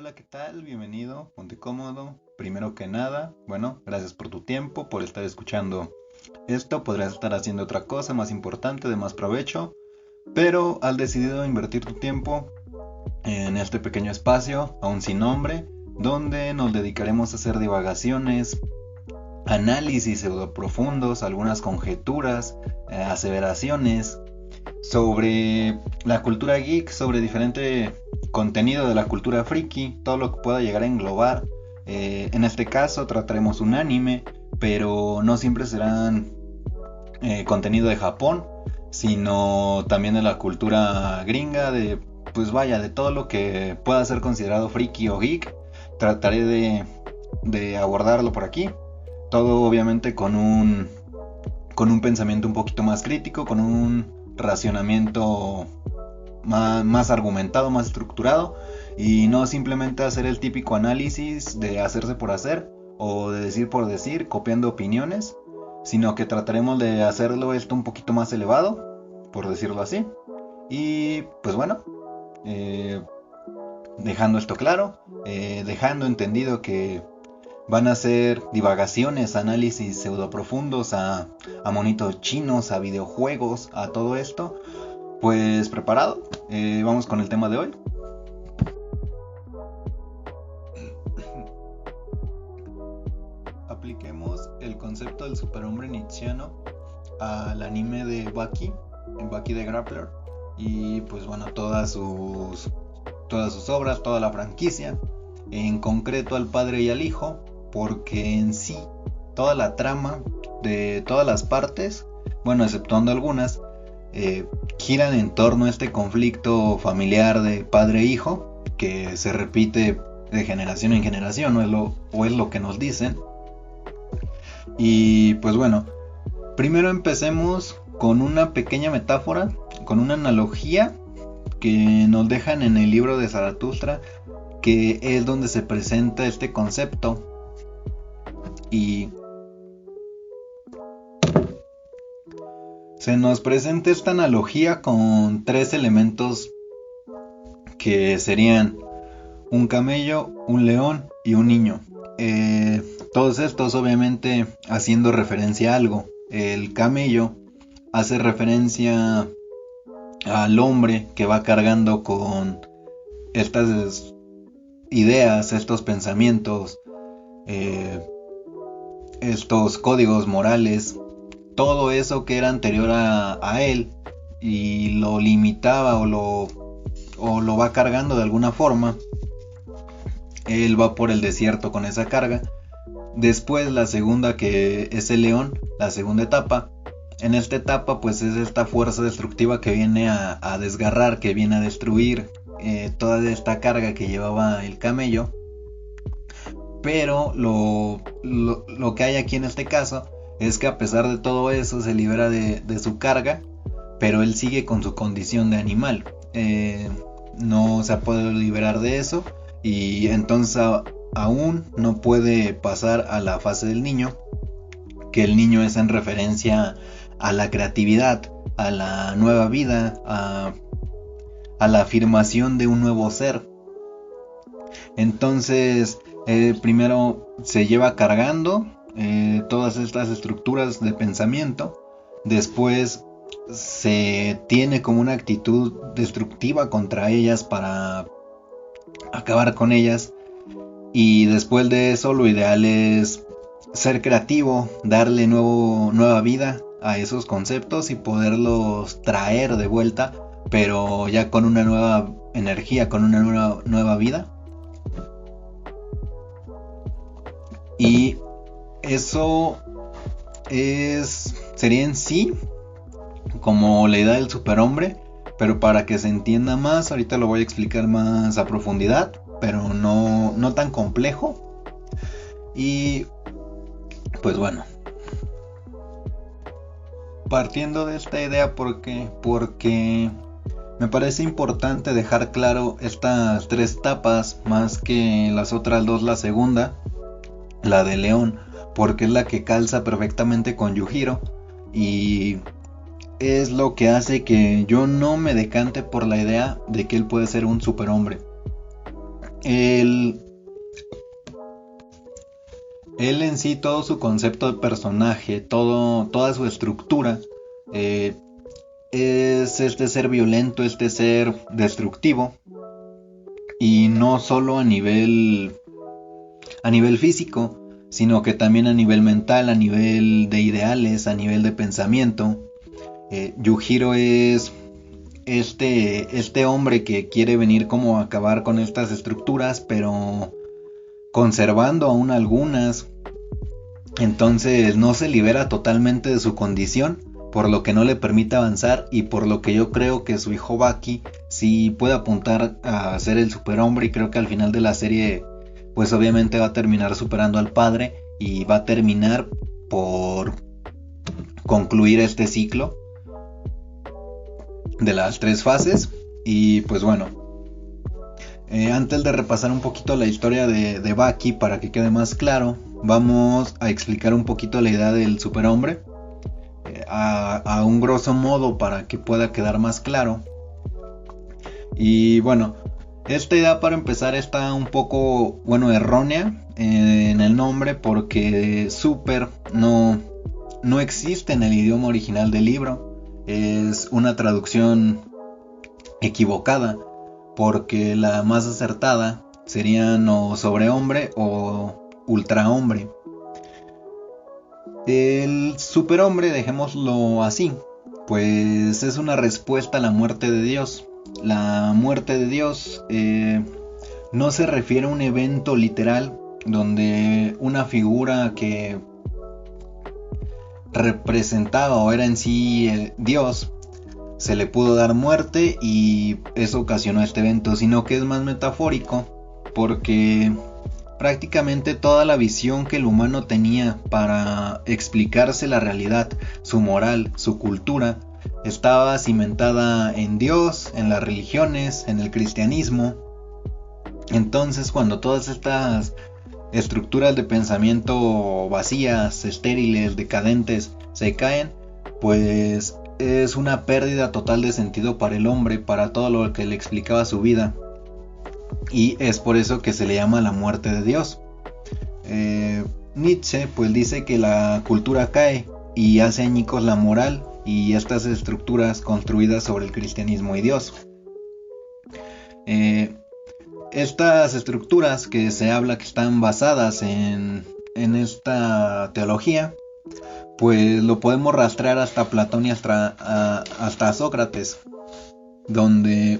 Hola, ¿qué tal? Bienvenido, ponte cómodo. Primero que nada, bueno, gracias por tu tiempo, por estar escuchando esto. Podrías estar haciendo otra cosa más importante, de más provecho, pero has decidido invertir tu tiempo en este pequeño espacio, aún sin nombre, donde nos dedicaremos a hacer divagaciones, análisis pseudoprofundos, algunas conjeturas, aseveraciones sobre la cultura geek, sobre diferente contenido de la cultura friki, todo lo que pueda llegar a englobar. En este caso trataremos un anime, pero no siempre serán contenido de Japón, sino también de la cultura gringa, pues vaya, de todo lo que pueda ser considerado friki o geek. Trataré de abordarlo por aquí. Todo obviamente con un pensamiento un poquito más crítico, con un racionamiento más argumentado, más estructurado, y no simplemente hacer el típico análisis de hacerse por hacer o de decir por decir, copiando opiniones, sino que trataremos de hacerlo esto un poquito más elevado, por decirlo así. Y pues bueno, eh, dejando esto claro, dejando entendido que van a ser divagaciones, análisis pseudoprofundos a monitos chinos, a videojuegos, a todo esto. Pues preparado, vamos con el tema de hoy. Apliquemos el concepto del superhombre nietzscheano al anime de Baki de Grappler. Y pues bueno, todas sus obras, toda la franquicia, en concreto al padre y al hijo, porque en sí toda la trama de todas las partes, bueno, exceptuando algunas, giran en torno a este conflicto familiar de padre e hijo que se repite de generación en generación, o es lo que nos dicen. Y pues bueno, primero empecemos con una pequeña metáfora, con una analogía que nos dejan en el libro de Zaratustra, que es donde se presenta este concepto. Y se nos presenta esta analogía con tres elementos que serían un camello, un león y un niño. Todos estos obviamente haciendo referencia a algo. El camello hace referencia al hombre que va cargando con estas ideas, estos pensamientos, estos códigos morales, todo eso que era anterior a él y lo limitaba o lo va cargando de alguna forma. Él va por el desierto con esa carga. Después la segunda, que es el león, la segunda etapa. En esta etapa pues es esta fuerza destructiva que viene a desgarrar, que viene a destruir toda esta carga que llevaba el camello. Pero lo que hay aquí en este caso es que a pesar de todo eso se libera de su carga, pero él sigue con su condición de animal. No se puede liberar de eso y entonces aún no puede pasar a la fase del niño, que el niño es en referencia a la creatividad, a la nueva vida, a la afirmación de un nuevo ser. Entonces primero se lleva cargando todas estas estructuras de pensamiento. Después se tiene como una actitud destructiva contra ellas para acabar con ellas. Y después de eso lo ideal es ser creativo, darle nueva vida a esos conceptos y poderlos traer de vuelta, pero ya con una nueva energía, con una nueva vida. Y eso sería en sí como la idea del superhombre, pero para que se entienda más, ahorita lo voy a explicar más a profundidad, pero no tan complejo. Y pues bueno, partiendo de esta idea, porque me parece importante dejar claro estas tres etapas, más que las otras dos, la segunda, la de León, porque es la que calza perfectamente con Yujiro y es lo que hace que yo no me decante por la idea de que él puede ser un superhombre. Él en sí, todo su concepto de personaje, toda su estructura, es este ser violento, este ser destructivo, y no solo a nivel físico, sino que también a nivel mental, a nivel de ideales, a nivel de pensamiento. Yujiro es este hombre que quiere venir como a acabar con estas estructuras, pero conservando aún algunas. Entonces no se libera totalmente de su condición, por lo que no le permite avanzar, y por lo que yo creo que su hijo Baki sí puede apuntar a ser el superhombre, y creo que al final de la serie pues obviamente va a terminar superando al padre y va a terminar por concluir este ciclo de las 3 fases. Y pues bueno, antes de repasar un poquito la historia de Baki para que quede más claro, vamos a explicar un poquito la idea del superhombre, a un grosso modo para que pueda quedar más claro. Y bueno, esta idea para empezar está un poco, errónea en el nombre, porque super no existe en el idioma original del libro. Es una traducción equivocada, porque la más acertada serían o sobrehombre o ultrahombre. El superhombre, dejémoslo así, pues es una respuesta a la muerte de Dios. La muerte de Dios no se refiere a un evento literal donde una figura que representaba o era en sí Dios se le pudo dar muerte y eso ocasionó este evento, sino que es más metafórico, porque prácticamente toda la visión que el humano tenía para explicarse la realidad, su moral, su cultura, estaba cimentada en Dios, en las religiones, en el cristianismo. Entonces, cuando todas estas estructuras de pensamiento vacías, estériles, decadentes se caen, pues es una pérdida total de sentido para el hombre, para todo lo que le explicaba su vida, y es por eso que se le llama la muerte de Dios. Nietzsche pues dice que la cultura cae y hace añicos la moral y estas estructuras construidas sobre el cristianismo y Dios. Estas estructuras que se habla que están basadas en esta teología, pues lo podemos rastrear hasta Platón y hasta Sócrates, donde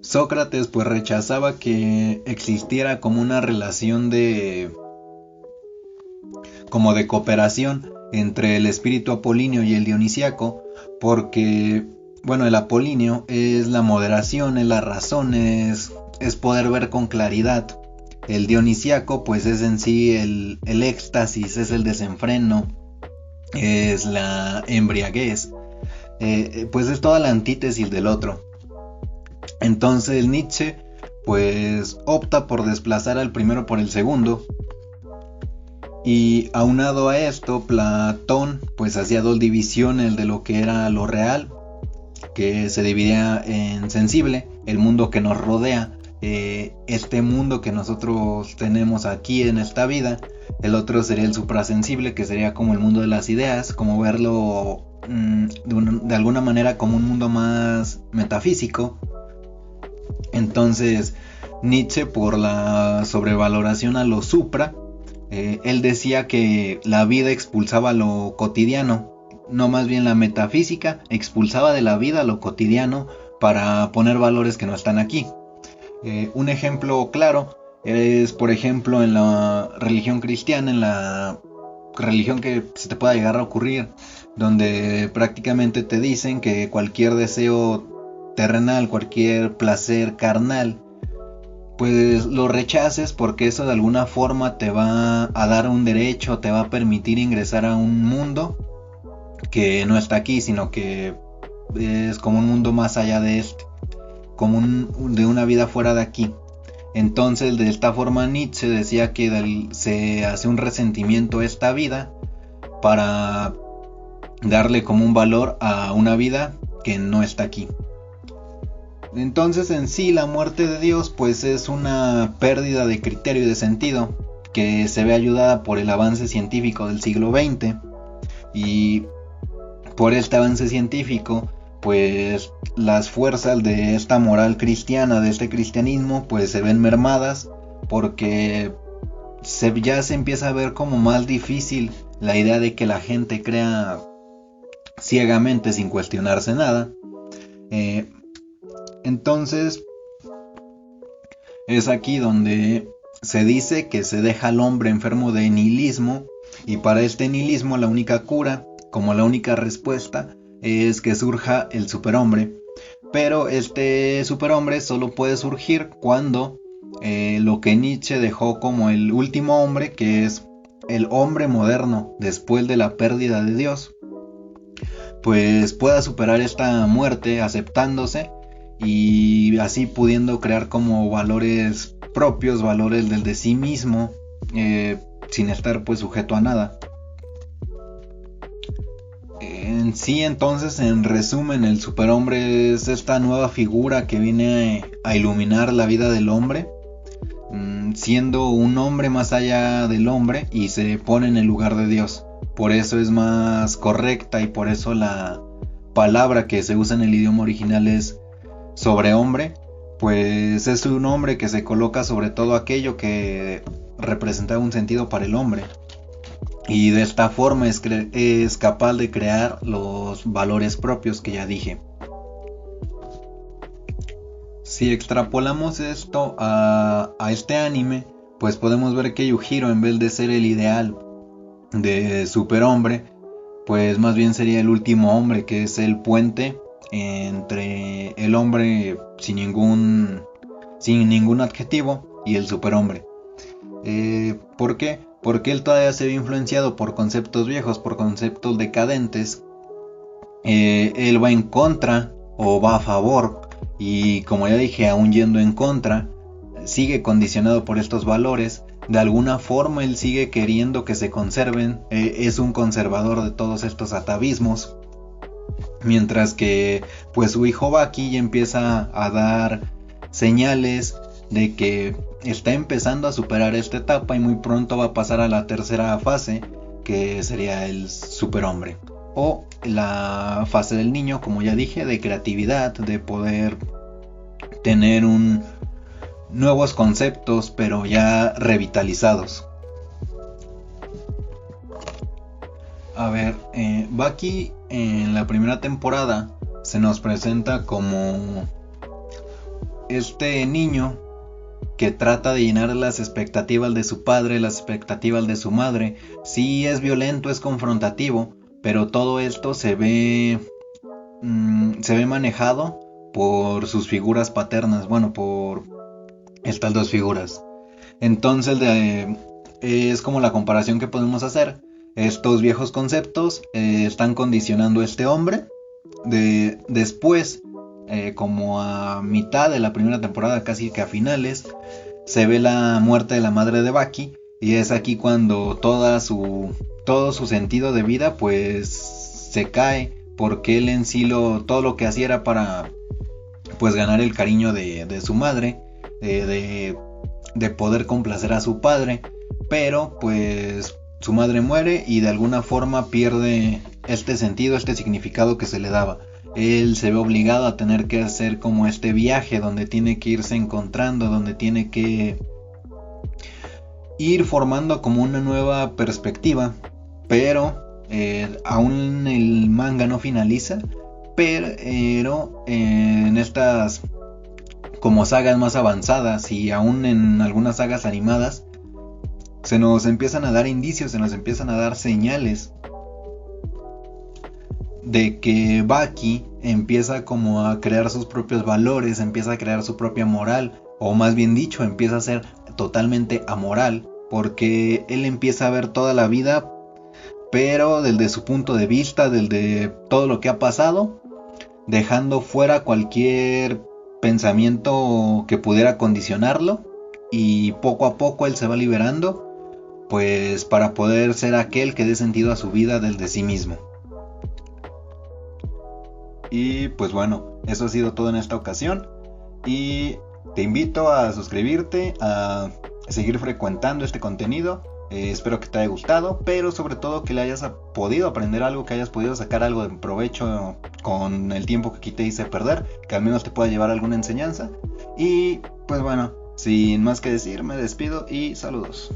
Sócrates pues rechazaba que existiera como una relación de cooperación entre el espíritu apolíneo y el dionisíaco, porque el apolíneo es la moderación, es la razón, es poder ver con claridad. El dionisíaco pues es en sí el éxtasis, es el desenfreno, es la embriaguez, pues es toda la antítesis del otro. Entonces Nietzsche pues opta por desplazar al primero por el segundo, y aunado a esto Platón pues hacía 2 divisiones de lo que era lo real, que se dividía en sensible, el mundo que nos rodea, este mundo que nosotros tenemos aquí en esta vida. El otro sería el suprasensible, que sería como el mundo de las ideas, como verlo de alguna manera como un mundo más metafísico. Entonces Nietzsche, por la sobrevaloración a lo supra, él decía que la vida expulsaba lo cotidiano, no, más bien la metafísica expulsaba de la vida lo cotidiano para poner valores que no están aquí. Un ejemplo claro es, por ejemplo, en la religión cristiana, en la religión que se te pueda llegar a ocurrir, donde prácticamente te dicen que cualquier deseo terrenal, cualquier placer carnal, pues lo rechaces, porque eso de alguna forma te va a dar un derecho, te va a permitir ingresar a un mundo que no está aquí, sino que es como un mundo más allá de este, como de una vida fuera de aquí. Entonces de esta forma Nietzsche decía que se hace un resentimiento a esta vida para darle como un valor a una vida que no está aquí. Entonces en sí la muerte de Dios pues es una pérdida de criterio y de sentido que se ve ayudada por el avance científico del siglo XX, y por este avance científico pues las fuerzas de esta moral cristiana, de este cristianismo, pues se ven mermadas, porque ya se empieza a ver como más difícil la idea de que la gente crea ciegamente sin cuestionarse nada. Entonces es aquí donde se dice que se deja al hombre enfermo de nihilismo, y para este nihilismo la única cura, como la única respuesta, es que surja el superhombre. Pero este superhombre solo puede surgir cuando lo que Nietzsche dejó como el último hombre, que es el hombre moderno después de la pérdida de Dios, pues pueda superar esta muerte aceptándose y así pudiendo crear como valores propios, valores del de sí mismo, sin estar pues sujeto a nada. En sí, entonces, en resumen, el superhombre es esta nueva figura que viene a iluminar la vida del hombre, siendo un hombre más allá del hombre, y se pone en el lugar de Dios. Por eso es más correcta, y por eso la palabra que se usa en el idioma original es sobrehombre, pues es un hombre que se coloca sobre todo aquello que representa un sentido para el hombre. Y de esta forma es capaz de crear los valores propios que ya dije. Si extrapolamos esto a este anime, pues podemos ver que Yujiro, en vez de ser el ideal de superhombre, pues más bien sería el último hombre, que es el puente entre el hombre sin ningún adjetivo y el superhombre. ¿Por qué? Porque él todavía se ve influenciado por conceptos viejos, por conceptos decadentes. Él va en contra o va a favor, y como ya dije, aún yendo en contra, sigue condicionado por estos valores. De alguna forma él sigue queriendo que se conserven, es un conservador de todos estos atavismos, mientras que pues su hijo Baki ya empieza a dar señales de que está empezando a superar esta etapa y muy pronto va a pasar a la tercera fase, que sería el superhombre, o la fase del niño, como ya dije, de creatividad, de poder tener nuevos conceptos, pero ya revitalizados. A ver, Baki en la primera temporada se nos presenta como este niño que trata de llenar las expectativas de su padre, las expectativas de su madre. Sí, es violento, es confrontativo, pero todo esto se ve manejado por sus figuras paternas, bueno, por estas dos figuras. Entonces es como la comparación que podemos hacer. Estos viejos conceptos están condicionando a este hombre. Después, como a mitad de la primera temporada, casi que a finales, se ve la muerte de la madre de Baki, y es aquí cuando todo su sentido de vida pues se cae, porque él en sí todo lo que hacía era para pues ganar el cariño de su madre, de poder complacer a su padre, pero pues su madre muere y de alguna forma pierde este sentido, este significado que se le daba. Él se ve obligado a tener que hacer como este viaje donde tiene que irse encontrando, donde tiene que ir formando como una nueva perspectiva, pero aún el manga no finaliza, pero en estas como sagas más avanzadas y aún en algunas sagas animadas se nos empiezan a dar indicios, se nos empiezan a dar señales de que Baki empieza como a crear sus propios valores, empieza a crear su propia moral, o más bien dicho, empieza a ser totalmente amoral, porque él empieza a ver toda la vida, pero desde su punto de vista, desde todo lo que ha pasado, dejando fuera cualquier pensamiento que pudiera condicionarlo, y poco a poco él se va liberando, pues para poder ser aquel que dé sentido a su vida desde sí mismo. Y pues bueno, eso ha sido todo en esta ocasión. Y te invito a suscribirte, a seguir frecuentando este contenido. Espero que te haya gustado, pero sobre todo que le hayas podido aprender algo, que hayas podido sacar algo de provecho con el tiempo que aquí te hice perder, que al menos te pueda llevar alguna enseñanza. Y pues bueno, sin más que decir, me despido y saludos.